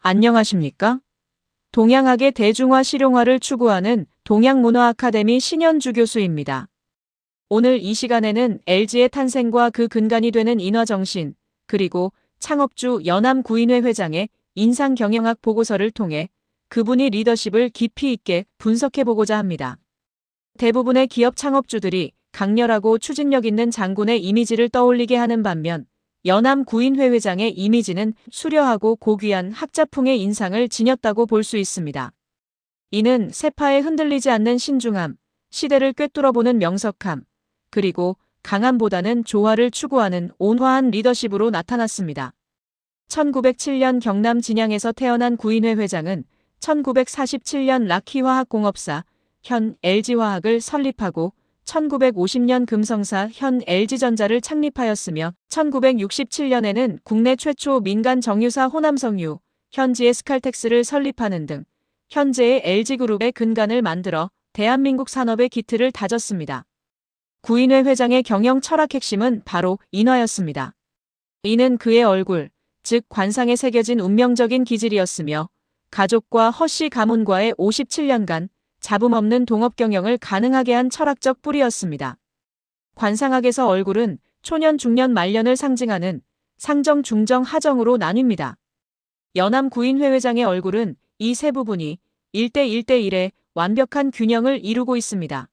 안녕하십니까? 동양학의 대중화 실용화를 추구하는 동양문화아카데미 신현주 교수입니다. 오늘 이 시간에는 LG의 탄생과 그 근간이 되는 인화정신, 그리고 창업주 연암구인회 회장의 인상경영학 보고서를 통해 그분이 리더십을 깊이 있게 분석해보고자 합니다. 대부분의 기업 창업주들이 강렬하고 추진력 있는 장군의 이미지를 떠올리게 하는 반면 연암구인회 회장의 이미지는 수려하고 고귀한 학자풍의 인상을 지녔다고 볼 수 있습니다. 이는 세파에 흔들리지 않는 신중함, 시대를 꿰뚫어보는 명석함, 그리고 강함보다는 조화를 추구하는 온화한 리더십으로 나타났습니다. 1907년 경남 진양에서 태어난 구인회 회장은 1947년 락히화학공업사, 현 LG화학을 설립하고 1950년 금성사 현 LG전자를 창립하였으며 1967년에는 국내 최초 민간 정유사 호남성유, 현지의 스칼텍스를 설립하는 등 현재의 LG그룹의 근간을 만들어 대한민국 산업의 기틀을 다졌습니다. 구인회 회장의 경영 철학 핵심은 바로 인화였습니다. 이는 그의 얼굴, 즉 관상에 새겨진 운명적인 기질이었으며 가족과 허씨 가문과의 57년간 잡음 없는 동업 경영을 가능하게 한 철학적 뿌리였습니다. 관상학에서 얼굴은 초년, 중년, 말년을 상징하는 상정, 중정, 하정으로 나뉩니다. 연암구인회 회장의 얼굴은 이 세 부분이 1대1대1의 완벽한 균형을 이루고 있습니다.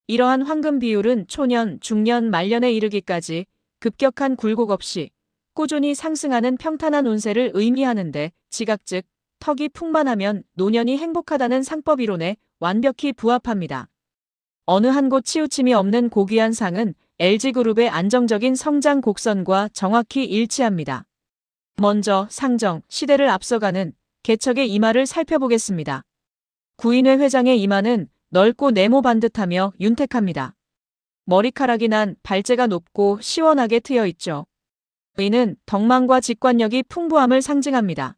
이러한 황금 비율은 초년, 중년, 말년에 이르기까지 급격한 굴곡 없이 꾸준히 상승하는 평탄한 운세를 의미하는데 지각 즉 턱이 풍만하면 노년이 행복하다는 상법 이론에 완벽히 부합합니다. 어느 한 곳 치우침이 없는 고귀한 상은 LG그룹의 안정적인 성장 곡선과 정확히 일치합니다. 먼저 상정, 시대를 앞서가는 개척의 이마를 살펴보겠습니다. 구인회 회장의 이마는 넓고 네모 반듯하며 윤택합니다. 머리카락이 난 발재가 높고 시원하게 트여 있죠. 이는 덕망과 직관력이 풍부함을 상징합니다.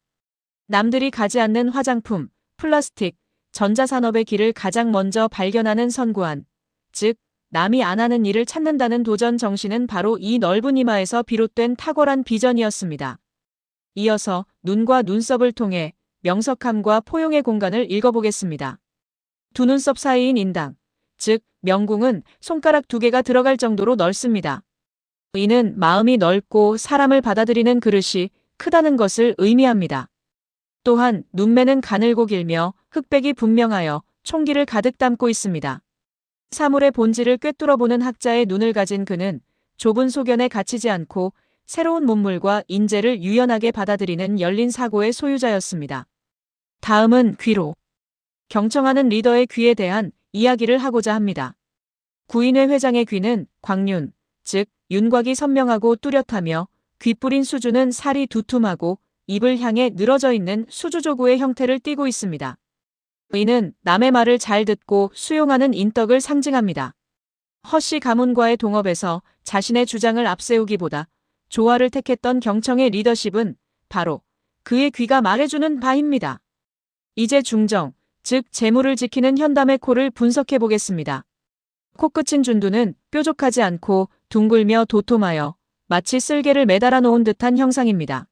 남들이 가지 않는 화장품, 플라스틱, 전자산업의 길을 가장 먼저 발견하는 선구안, 즉 남이 안 하는 일을 찾는다는 도전 정신은 바로 이 넓은 이마에서 비롯된 탁월한 비전이었습니다. 이어서 눈과 눈썹을 통해 명석함과 포용의 공간을 읽어보겠습니다. 두 눈썹 사이인 인당, 즉 명궁은 손가락 2개가 들어갈 정도로 넓습니다. 이는 마음이 넓고 사람을 받아들이는 그릇이 크다는 것을 의미합니다. 또한 눈매는 가늘고 길며 흑백이 분명하여 총기를 가득 담고 있습니다. 사물의 본질을 꿰뚫어보는 학자의 눈을 가진 그는 좁은 소견에 갇히지 않고 새로운 문물과 인재를 유연하게 받아들이는 열린 사고의 소유자였습니다. 다음은 귀로. 경청하는 리더의 귀에 대한 이야기를 하고자 합니다. 구인회 회장의 귀는 광륜, 즉 윤곽이 선명하고 뚜렷하며 귀뿌린 수주는 살이 두툼하고 입을 향해 늘어져 있는 수주조구의 형태를 띠고 있습니다. 이는 남의 말을 잘 듣고 수용하는 인덕을 상징합니다. 허씨 가문과의 동업에서 자신의 주장을 앞세우기보다 조화를 택했던 경청의 리더십은 바로 그의 귀가 말해주는 바입니다. 이제 중정, 즉 재물을 지키는 현담의 코를 분석해 보겠습니다. 코끝인 준두는 뾰족하지 않고 둥글며 도톰하여 마치 쓸개를 매달아 놓은 듯한 형상입니다.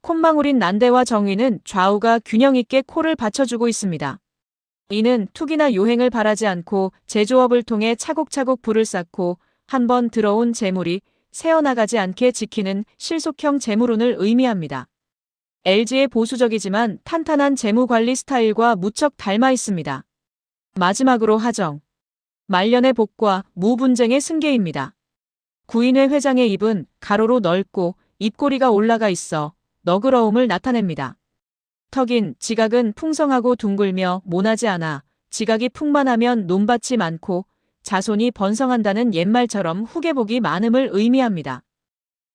콧망울인 난대와 정위는 좌우가 균형 있게 코를 받쳐주고 있습니다. 이는 투기나 요행을 바라지 않고 제조업을 통해 차곡차곡 부를 쌓고 한번 들어온 재물이 새어나가지 않게 지키는 실속형 재물운을 의미합니다. LG의 보수적이지만 탄탄한 재무관리 스타일과 무척 닮아 있습니다. 마지막으로 하정. 말년의 복과 무분쟁의 승계입니다. 구인회 회장의 입은 가로로 넓고 입꼬리가 올라가 있어 너그러움을 나타냅니다. 턱인 지각은 풍성하고 둥글며 모나지 않아 지각이 풍만하면 논밭이 많고 자손이 번성한다는 옛말처럼 후계복이 많음을 의미합니다.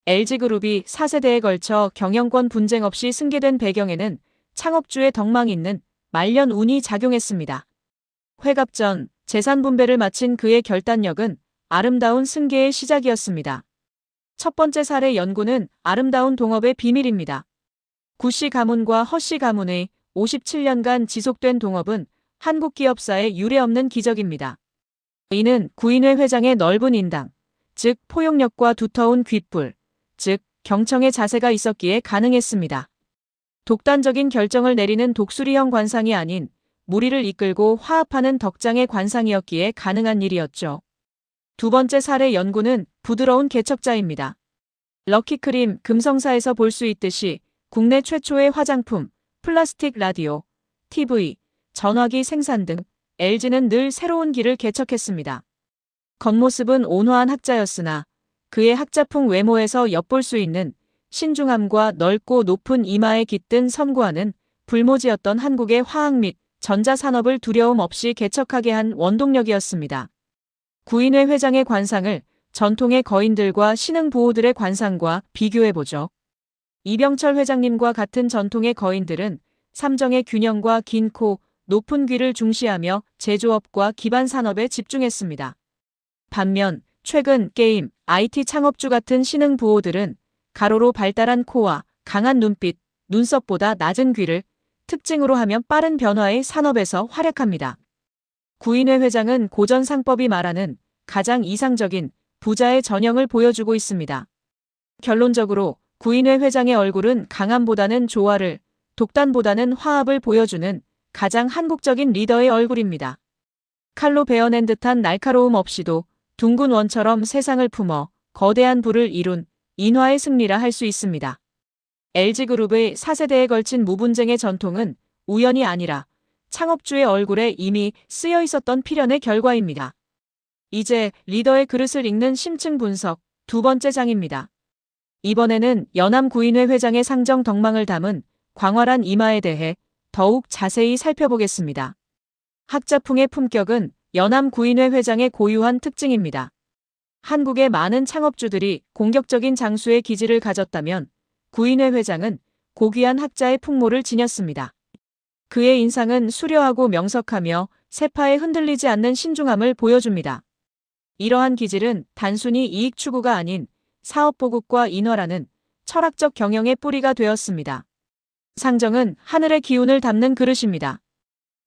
LG그룹이 4세대에 걸쳐 경영권 분쟁 없이 승계된 배경에는 창업주의 덕망 있는 말년 운이 작용했습니다. 회갑 전 재산 분배를 마친 그의 결단력은 아름다운 승계의 시작이었습니다. 첫 번째 사례 연구는 아름다운 동업의 비밀입니다. 구씨 가문과 허씨 가문의 57년간 지속된 동업은 한국 기업사의 유례없는 기적입니다. 이는 구인회 회장의 넓은 인당, 즉 포용력과 두터운 귓불, 즉 경청의 자세가 있었기에 가능했습니다. 독단적인 결정을 내리는 독수리형 관상이 아닌 무리를 이끌고 화합하는 덕장의 관상이었기에 가능한 일이었죠. 두 번째 사례 연구는 부드러운 개척자입니다. 럭키크림 금성사에서 볼 수 있듯이 국내 최초의 화장품, 플라스틱 라디오, TV, 전화기 생산 등 LG는 늘 새로운 길을 개척했습니다. 겉모습은 온화한 학자였으나 그의 학자풍 외모에서 엿볼 수 있는 신중함과 넓고 높은 이마에 깃든 선구안은 불모지였던 한국의 화학 및 전자산업을 두려움 없이 개척하게 한 원동력이었습니다. 구인회 회장의 관상을 전통의 거인들과 신흥 부호들의 관상과 비교해보죠. 이병철 회장님과 같은 전통의 거인들은 삼정의 균형과 긴 코, 높은 귀를 중시하며 제조업과 기반 산업에 집중했습니다. 반면 최근 게임, IT 창업주 같은 신흥 부호들은 가로로 발달한 코와 강한 눈빛, 눈썹보다 낮은 귀를 특징으로 하면 빠른 변화의 산업에서 활약합니다. 구인회 회장은 고전 상법이 말하는 가장 이상적인 부자의 전형을 보여주고 있습니다. 결론적으로 구인회 회장의 얼굴은 강함보다는 조화를, 독단보다는 화합을 보여주는 가장 한국적인 리더의 얼굴입니다. 칼로 베어낸 듯한 날카로움 없이도 둥근 원처럼 세상을 품어 거대한 부를 이룬 인화의 승리라 할 수 있습니다. LG그룹의 4세대에 걸친 무분쟁의 전통은 우연이 아니라 창업주의 얼굴에 이미 쓰여 있었던 필연의 결과입니다. 이제 리더의 그릇을 읽는 심층 분석 두 번째 장입니다. 이번에는 연암 구인회 회장의 상정 덕망을 담은 광활한 이마에 대해 더욱 자세히 살펴보겠습니다. 학자풍의 품격은 연암 구인회 회장의 고유한 특징입니다. 한국의 많은 창업주들이 공격적인 장수의 기질을 가졌다면 구인회 회장은 고귀한 학자의 풍모를 지녔습니다. 그의 인상은 수려하고 명석하며 세파에 흔들리지 않는 신중함을 보여줍니다. 이러한 기질은 단순히 이익 추구가 아닌 사업 보국과 인화라는 철학적 경영의 뿌리가 되었습니다. 상정은 하늘의 기운을 담는 그릇입니다.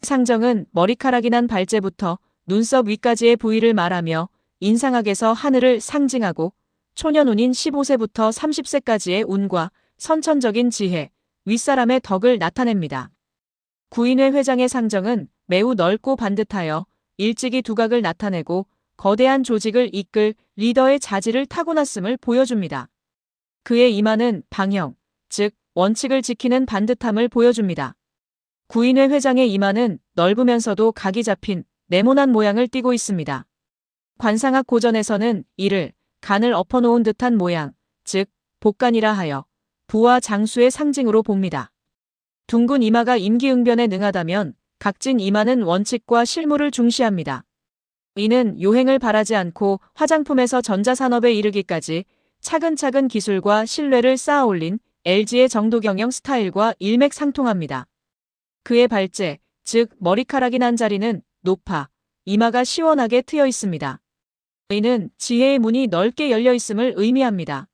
상정은 머리카락이 난 발제부터 눈썹 위까지의 부위를 말하며 인상학에서 하늘을 상징하고 초년운인 15세부터 30세까지의 운과 선천적인 지혜, 윗사람의 덕을 나타냅니다. 구인회 회장의 상정은 매우 넓고 반듯하여 일찍이 두각을 나타내고 거대한 조직을 이끌 리더의 자질을 타고났음을 보여줍니다. 그의 이마는 방형, 즉 원칙을 지키는 반듯함을 보여줍니다. 구인회 회장의 이마는 넓으면서도 각이 잡힌 네모난 모양을 띠고 있습니다. 관상학 고전에서는 이를 간을 엎어놓은 듯한 모양, 즉 복간이라 하여 부와 장수의 상징으로 봅니다. 둥근 이마가 임기응변에 능하다면 각진 이마는 원칙과 실무를 중시합니다. 이는 요행을 바라지 않고 화장품에서 전자산업에 이르기까지 차근차근 기술과 신뢰를 쌓아 올린 LG의 정도 경영 스타일과 일맥상통합니다. 그의 발제, 즉 머리카락이 난 자리는 높아 이마가 시원하게 트여 있습니다. 이는 지혜의 문이 넓게 열려 있음을 의미합니다.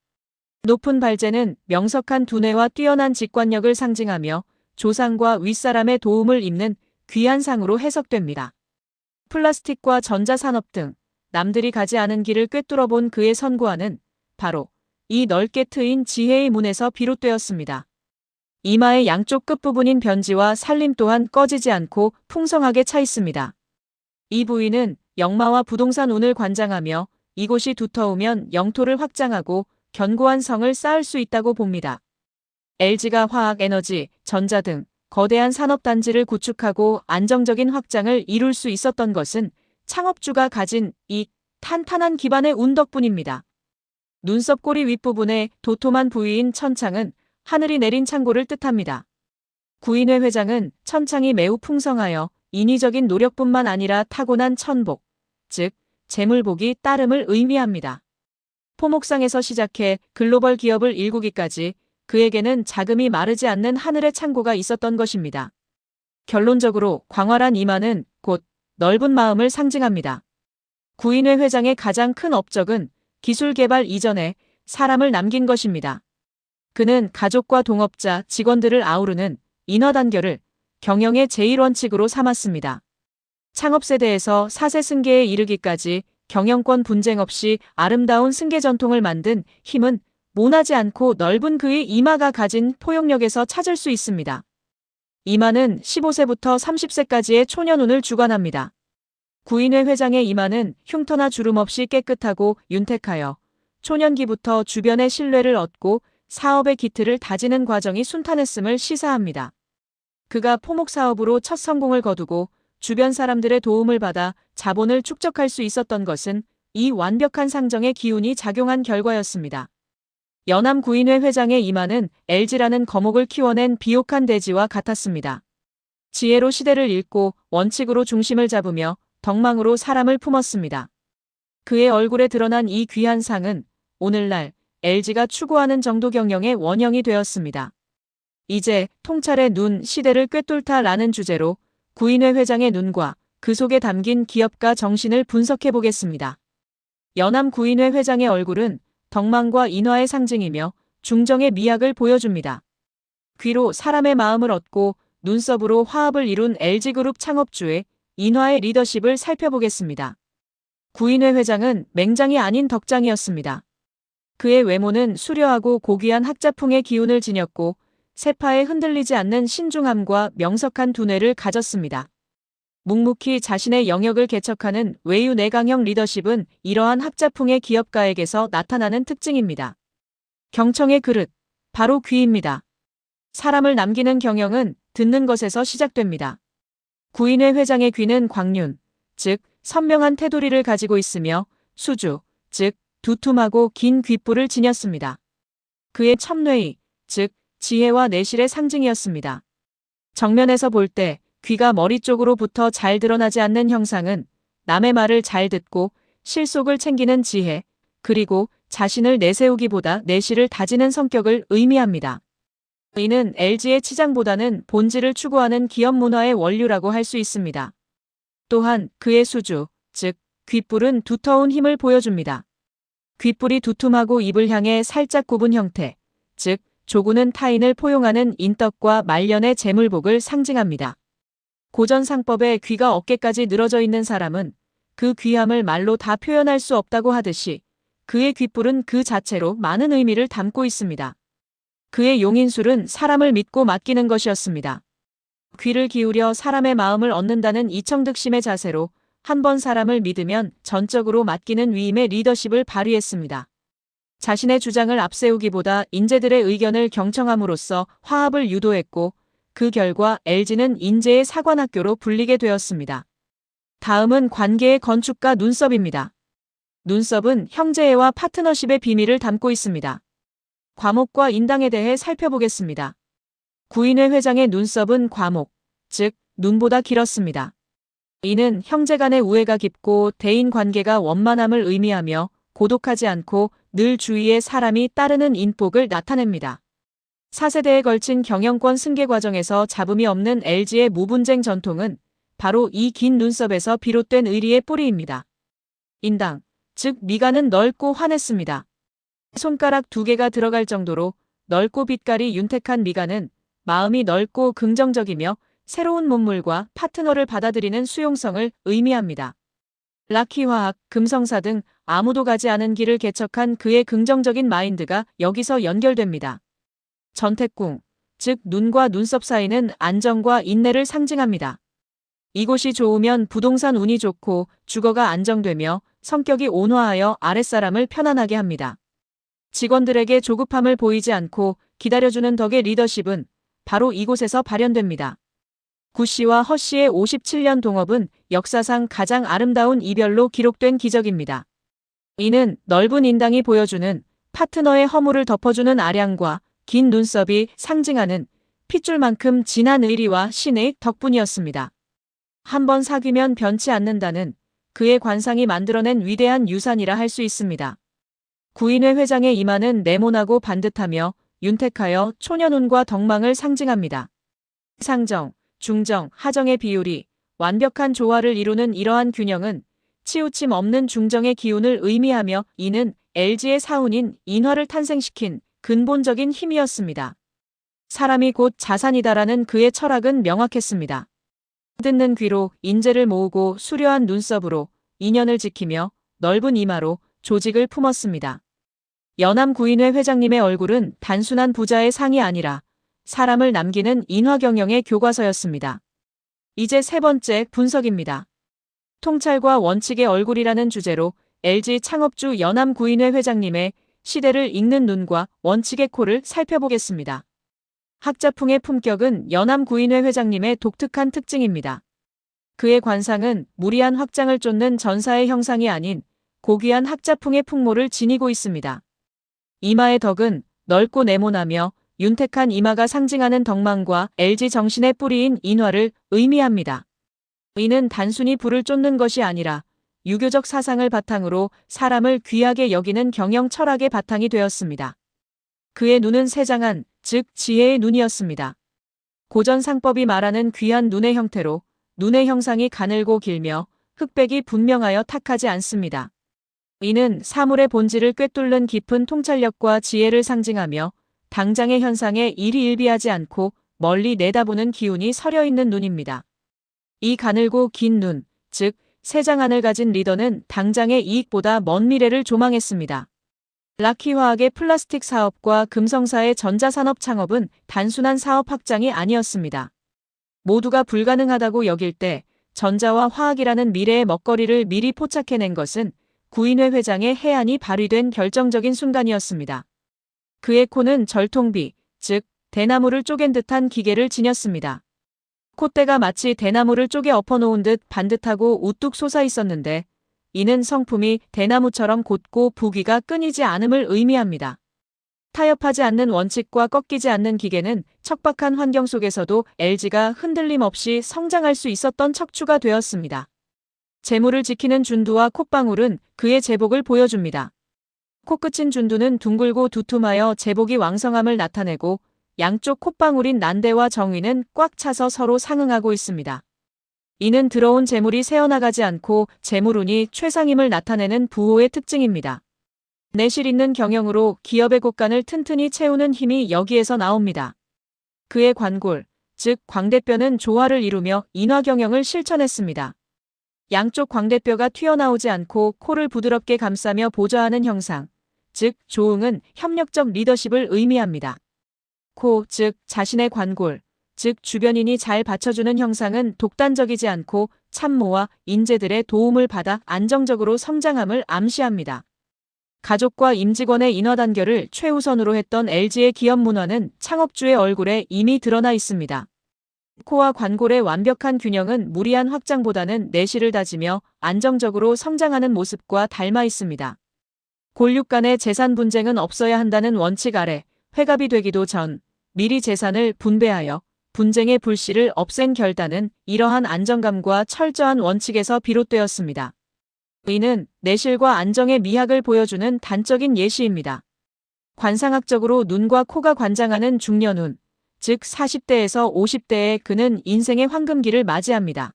높은 발제는 명석한 두뇌와 뛰어난 직관력을 상징하며 조상과 윗사람의 도움을 잇는 귀한 상으로 해석됩니다. 플라스틱과 전자산업 등 남들이 가지 않은 길을 꿰뚫어 본 그의 선구안은 바로 이 넓게 트인 지혜의 문에서 비롯되었습니다. 이마의 양쪽 끝부분인 변지와 살림 또한 꺼지지 않고 풍성하게 차 있습니다. 이 부위는 역마와 부동산 운을 관장하며 이곳이 두터우면 영토를 확장하고 견고한 성을 쌓을 수 있다고 봅니다. LG가 화학, 에너지, 전자 등 거대한 산업단지를 구축하고 안정적인 확장을 이룰 수 있었던 것은 창업주가 가진 이 탄탄한 기반의 운 덕분입니다. 눈썹 꼬리 윗부분의 도톰한 부위인 천창은 하늘이 내린 창고를 뜻합니다. 구인회 회장은 천창이 매우 풍성하여 인위적인 노력뿐만 아니라 타고난 천복, 즉 재물복이 따름을 의미합니다. 포목상에서 시작해 글로벌 기업을 일구기까지 그에게는 자금이 마르지 않는 하늘의 창고가 있었던 것입니다. 결론적으로 광활한 이마는 곧 넓은 마음을 상징합니다. 구인회 회장의 가장 큰 업적은 기술 개발 이전에 사람을 남긴 것입니다. 그는 가족과 동업자, 직원들을 아우르는 인화단결을 경영의 제1원칙으로 삼았습니다. 창업세대에서 4세 승계에 이르기까지 경영권 분쟁 없이 아름다운 승계 전통을 만든 힘은 모나지 않고 넓은 그의 이마가 가진 포용력에서 찾을 수 있습니다. 이마는 15세부터 30세까지의 초년운을 주관합니다. 구인회 회장의 이마는 흉터나 주름 없이 깨끗하고 윤택하여 초년기부터 주변의 신뢰를 얻고 사업의 기틀을 다지는 과정이 순탄했음을 시사합니다. 그가 포목사업으로 첫 성공을 거두고 주변 사람들의 도움을 받아 자본을 축적할 수 있었던 것은 이 완벽한 상정의 기운이 작용한 결과였습니다. 연암 구인회 회장의 이마는 LG라는 거목을 키워낸 비옥한 대지와 같았습니다. 지혜로 시대를 읽고 원칙으로 중심을 잡으며 덕망으로 사람을 품었습니다. 그의 얼굴에 드러난 이 귀한 상은 오늘날 LG가 추구하는 정도 경영의 원형이 되었습니다. 이제 통찰의 눈, 시대를 꿰뚫다라는 주제로 구인회 회장의 눈과 그 속에 담긴 기업가 정신을 분석해 보겠습니다. 연암 구인회 회장의 얼굴은 덕망과 인화의 상징이며 중정의 미학을 보여줍니다. 귀로 사람의 마음을 얻고 눈썹으로 화합을 이룬 LG그룹 창업주의 인화의 리더십을 살펴보겠습니다. 구인회 회장은 맹장이 아닌 덕장이었습니다. 그의 외모는 수려하고 고귀한 학자풍의 기운을 지녔고 세파에 흔들리지 않는 신중함과 명석한 두뇌를 가졌습니다. 묵묵히 자신의 영역을 개척하는 외유내강형 리더십은 이러한 학자풍의 기업가에게서 나타나는 특징입니다. 경청의 그릇, 바로 귀입니다. 사람을 남기는 경영은 듣는 것에서 시작됩니다. 구인회 회장의 귀는 광륜, 즉 선명한 테두리를 가지고 있으며 수주, 즉 두툼하고 긴 귓불을 지녔습니다. 그의 첨뇌의, 즉 지혜와 내실의 상징이었습니다. 정면에서 볼 때 귀가 머리 쪽으로부터 잘 드러나지 않는 형상은 남의 말을 잘 듣고 실속을 챙기는 지혜, 그리고 자신을 내세우기보다 내실을 다지는 성격을 의미합니다. 이는 LG의 치장보다는 본질을 추구하는 기업 문화의 원류라고 할 수 있습니다. 또한 그의 수주, 즉 귓불은 두터운 힘을 보여줍니다. 귓불이 두툼하고 입을 향해 살짝 굽은 형태, 즉 조구는 타인을 포용하는 인덕과 말년의 재물복을 상징합니다. 고전 상법에 귀가 어깨까지 늘어져 있는 사람은 그 귀함을 말로 다 표현할 수 없다고 하듯이 그의 귓불은 그 자체로 많은 의미를 담고 있습니다. 그의 용인술은 사람을 믿고 맡기는 것이었습니다. 귀를 기울여 사람의 마음을 얻는다는 이청득심의 자세로 한 번 사람을 믿으면 전적으로 맡기는 위임의 리더십을 발휘했습니다. 자신의 주장을 앞세우기보다 인재들의 의견을 경청함으로써 화합을 유도했고 그 결과 LG는 인재의 사관학교로 불리게 되었습니다. 다음은 관계의 건축가 눈썹입니다. 눈썹은 형제애와 파트너십의 비밀을 담고 있습니다. 과목과 인당에 대해 살펴보겠습니다. 구인회 회장의 눈썹은 과목, 즉 눈보다 길었습니다. 이는 형제 간의 우애가 깊고 대인 관계가 원만함을 의미하며 고독하지 않고 늘 주위에 사람이 따르는 인복을 나타냅니다. 4세대에 걸친 경영권 승계 과정에서 잡음이 없는 LG의 무분쟁 전통은 바로 이 긴 눈썹에서 비롯된 의리의 뿌리입니다. 인당, 즉 미간은 넓고 환했습니다. 손가락 2개가 들어갈 정도로 넓고 빛깔이 윤택한 미간은 마음이 넓고 긍정적이며 새로운 문물과 파트너를 받아들이는 수용성을 의미합니다. 락희화학, 금성사 등 아무도 가지 않은 길을 개척한 그의 긍정적인 마인드가 여기서 연결됩니다. 전태궁, 즉 눈과 눈썹 사이는 안정과 인내를 상징합니다. 이곳이 좋으면 부동산 운이 좋고 주거가 안정되며 성격이 온화하여 아랫사람을 편안하게 합니다. 직원들에게 조급함을 보이지 않고 기다려주는 덕의 리더십은 바로 이곳에서 발현됩니다. 구씨와 허씨의 57년 동업은 역사상 가장 아름다운 이별로 기록된 기적입니다. 이는 넓은 인당이 보여주는 파트너의 허물을 덮어주는 아량과 긴 눈썹이 상징하는 핏줄만큼 진한 의리와 신의 덕분이었습니다. 한번 사귀면 변치 않는다는 그의 관상이 만들어낸 위대한 유산이라 할 수 있습니다. 구인회 회장의 이마는 네모나고 반듯하며 윤택하여 초년운과 덕망을 상징합니다. 상정, 중정, 하정의 비율이 완벽한 조화를 이루는 이러한 균형은 치우침 없는 중정의 기운을 의미하며 이는 LG의 사운인 인화를 탄생시킨 근본적인 힘이었습니다. 사람이 곧 자산이다라는 그의 철학은 명확했습니다. 듣는 귀로 인재를 모으고 수려한 눈썹으로 인연을 지키며 넓은 이마로 조직을 품었습니다. 연암구인회 회장님의 얼굴은 단순한 부자의 상이 아니라 사람을 남기는 인화경영의 교과서였습니다. 이제 세 번째 분석입니다. 통찰과 원칙의 얼굴이라는 주제로 LG 창업주 연암구인회 회장님의 시대를 읽는 눈과 원칙의 코를 살펴보겠습니다. 학자풍의 품격은 연암구인회 회장님의 독특한 특징입니다. 그의 관상은 무리한 확장을 쫓는 전사의 형상이 아닌 고귀한 학자풍의 풍모를 지니고 있습니다. 이마의 덕은 넓고 네모나며 윤택한 이마가 상징하는 덕망과 LG 정신의 뿌리인 인화를 의미합니다. 이는 단순히 부를 쫓는 것이 아니라 유교적 사상을 바탕으로 사람을 귀하게 여기는 경영 철학의 바탕이 되었습니다. 그의 눈은 세장한, 즉 지혜의 눈이었습니다. 고전 상법이 말하는 귀한 눈의 형태로 눈의 형상이 가늘고 길며 흑백이 분명하여 탁하지 않습니다. 이는 사물의 본질을 꿰뚫는 깊은 통찰력과 지혜를 상징하며 당장의 현상에 일희일비하지 않고 멀리 내다보는 기운이 서려있는 눈입니다. 이 가늘고 긴 눈, 즉 세장안을 가진 리더는 당장의 이익보다 먼 미래를 조망했습니다. 락히화학의 플라스틱 사업과 금성사의 전자산업 창업은 단순한 사업 확장이 아니었습니다. 모두가 불가능하다고 여길 때 전자와 화학이라는 미래의 먹거리를 미리 포착해낸 것은 구인회 회장의 해안이 발휘된 결정적인 순간이었습니다. 그의 코는 절통비, 즉 대나무를 쪼갠 듯한 기계를 지녔습니다. 콧대가 마치 대나무를 쪼개 엎어놓은 듯 반듯하고 우뚝 솟아 있었는데 이는 성품이 대나무처럼 곧고 부기가 끊이지 않음을 의미합니다. 타협하지 않는 원칙과 꺾이지 않는 기계는 척박한 환경 속에서도 LG가 흔들림 없이 성장할 수 있었던 척추가 되었습니다. 재물을 지키는 준두와 콧방울은 그의 제복을 보여줍니다. 코끝인 준두는 둥글고 두툼하여 제복이 왕성함을 나타내고 양쪽 콧방울인 난대와 정위는 꽉 차서 서로 상응하고 있습니다. 이는 들어온 재물이 새어나가지 않고 재물운이 최상임을 나타내는 부호의 특징입니다. 내실 있는 경영으로 기업의 곳간을 튼튼히 채우는 힘이 여기에서 나옵니다. 그의 관골, 즉 광대뼈는 조화를 이루며 인화경영을 실천했습니다. 양쪽 광대뼈가 튀어나오지 않고 코를 부드럽게 감싸며 보좌하는 형상, 즉 조응은 협력적 리더십을 의미합니다. 코, 즉 자신의 관골, 즉 주변인이 잘 받쳐주는 형상은 독단적이지 않고 참모와 인재들의 도움을 받아 안정적으로 성장함을 암시합니다. 가족과 임직원의 인화 단결을 최우선으로 했던 LG의 기업 문화는 창업주의 얼굴에 이미 드러나 있습니다. 코와 관골의 완벽한 균형은 무리한 확장보다는 내실을 다지며 안정적으로 성장하는 모습과 닮아 있습니다. 골육 간의 재산 분쟁은 없어야 한다는 원칙 아래 회갑이 되기도 전 미리 재산을 분배하여 분쟁의 불씨를 없앤 결단은 이러한 안정감과 철저한 원칙에서 비롯되었습니다. 이는 내실과 안정의 미학을 보여주는 단적인 예시입니다. 관상학적으로 눈과 코가 관장하는 중년운, 즉 40대에서 50대에 그는 인생의 황금기를 맞이합니다.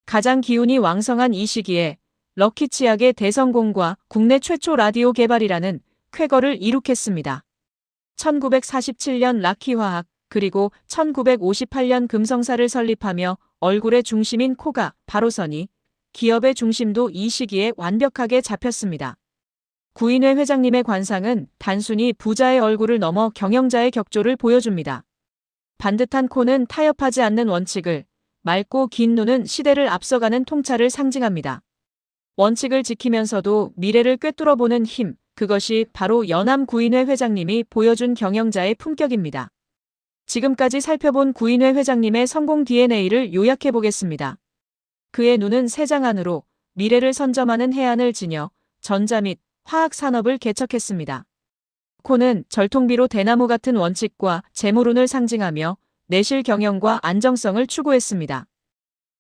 가장 기운이 왕성한 이 시기에 럭키치약의 대성공과 국내 최초 라디오 개발이라는 쾌거를 이룩했습니다. 1947년 락히화학 그리고 1958년 금성사를 설립하며 얼굴의 중심인 코가 바로 서니 기업의 중심도 이 시기에 완벽하게 잡혔습니다. 구인회 회장님의 관상은 단순히 부자의 얼굴을 넘어 경영자의 격조를 보여줍니다. 반듯한 코는 타협하지 않는 원칙을, 맑고 긴 눈은 시대를 앞서가는 통찰을 상징합니다. 원칙을 지키면서도 미래를 꿰뚫어보는 힘, 그것이 바로 연암구인회 회장님이 보여준 경영자의 품격입니다. 지금까지 살펴본 구인회 회장님의 성공 DNA를 요약해보겠습니다. 그의 눈은 세장 안으로 미래를 선점하는 해안을 지녀 전자 및 화학 산업을 개척했습니다. 코는 절통비로 대나무 같은 원칙과 재물운을 상징하며 내실 경영과 안정성을 추구했습니다.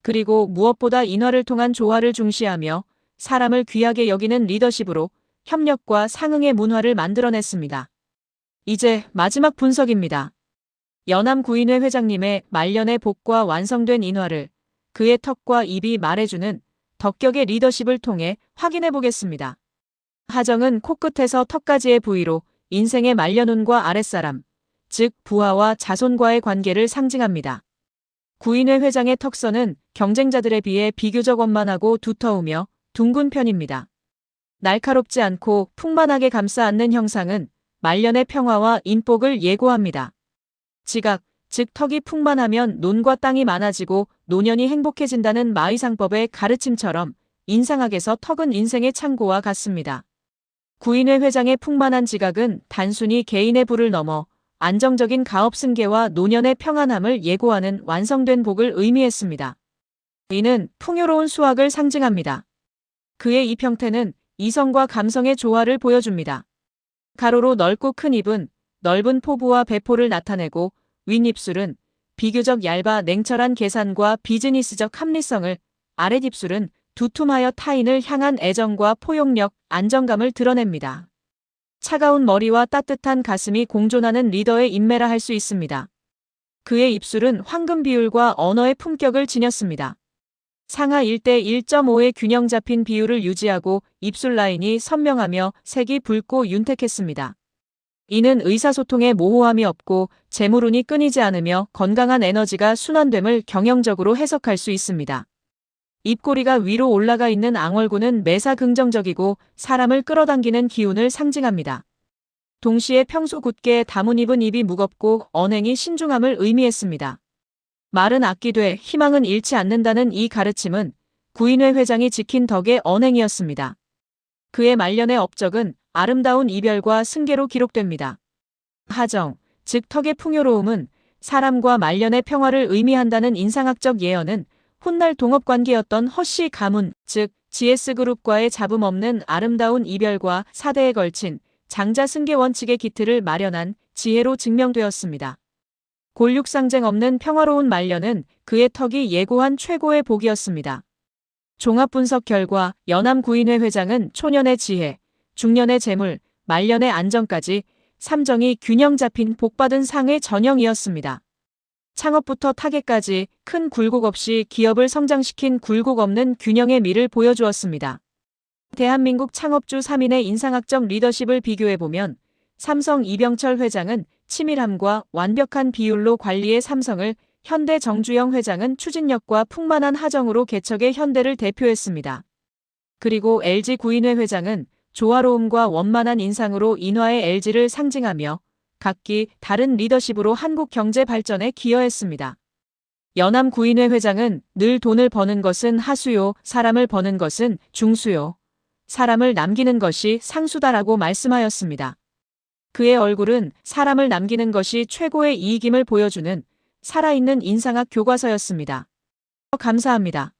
그리고 무엇보다 인화를 통한 조화를 중시하며 사람을 귀하게 여기는 리더십으로 협력과 상응의 문화를 만들어냈습니다. 이제 마지막 분석입니다. 연암구인회 회장님의 말년의 복과 완성된 인화를 그의 턱과 입이 말해주는 덕격의 리더십을 통해 확인해 보겠습니다. 하정은 코끝에서 턱까지의 부위로 인생의 말년운과 아랫사람, 즉 부하와 자손과의 관계를 상징합니다. 구인회 회장의 턱선은 경쟁자들에 비해 비교적 원만하고 두터우며 둥근 편입니다. 날카롭지 않고 풍만하게 감싸 안는 형상은 말년의 평화와 인복을 예고합니다. 지각, 즉 턱이 풍만하면 논과 땅이 많아지고 노년이 행복해진다는 마의상법의 가르침처럼 인상학에서 턱은 인생의 창고와 같습니다. 구인회 회장의 풍만한 지각은 단순히 개인의 부를 넘어 안정적인 가업 승계와 노년의 평안함을 예고하는 완성된 복을 의미했습니다. 이는 풍요로운 수확을 상징합니다. 그의 이 형태는 이성과 감성의 조화를 보여줍니다. 가로로 넓고 큰 입은 넓은 포부와 배포를 나타내고 윗입술은 비교적 얇아 냉철한 계산과 비즈니스적 합리성을, 아랫입술은 두툼하여 타인을 향한 애정과 포용력, 안정감을 드러냅니다. 차가운 머리와 따뜻한 가슴이 공존하는 리더의 인매라 할 수 있습니다. 그의 입술은 황금 비율과 언어의 품격을 지녔습니다. 상하 1대 1.5의 균형 잡힌 비율을 유지하고 입술 라인이 선명하며 색이 붉고 윤택했습니다. 이는 의사소통에 모호함이 없고 재물운이 끊이지 않으며 건강한 에너지가 순환됨을 경영적으로 해석할 수 있습니다. 입꼬리가 위로 올라가 있는 앙월구는 매사 긍정적이고 사람을 끌어당기는 기운을 상징합니다. 동시에 평소 굳게 다문 입은 입이 무겁고 언행이 신중함을 의미했습니다. 말은 아끼되 희망은 잃지 않는다는 이 가르침은 구인회 회장이 지킨 덕의 언행이었습니다. 그의 말년의 업적은 아름다운 이별과 승계로 기록됩니다. 하정, 즉 턱의 풍요로움은 사람과 말년의 평화를 의미한다는 인상학적 예언은 훗날 동업관계였던 허씨 가문, 즉 GS그룹과의 잡음 없는 아름다운 이별과 4대에 걸친 장자 승계 원칙의 기틀을 마련한 지혜로 증명되었습니다. 골육상쟁 없는 평화로운 말년은 그의 턱이 예고한 최고의 복이었습니다. 종합분석 결과 연암구인회 회장은 초년의 지혜, 중년의 재물, 말년의 안정까지 삼정이 균형 잡힌 복받은 상의 전형이었습니다. 창업부터 타계까지 큰 굴곡 없이 기업을 성장시킨 굴곡 없는 균형의 미를 보여주었습니다. 대한민국 창업주 3인의 인상학적 리더십을 비교해보면 삼성 이병철 회장은 치밀함과 완벽한 비율로 관리해 삼성을, 현대 정주영 회장은 추진력과 풍만한 하정으로 개척해 현대를 대표했습니다. 그리고 LG 구인회 회장은 조화로움과 원만한 인상으로 인화의 LG를 상징하며 각기 다른 리더십으로 한국 경제 발전에 기여했습니다. 연암 구인회 회장은 늘 돈을 버는 것은 하수요, 사람을 버는 것은 중수요, 사람을 남기는 것이 상수다라고 말씀하였습니다. 그의 얼굴은 사람을 남기는 것이 최고의 이익임을 보여주는 살아있는 인상학 교과서였습니다. 감사합니다.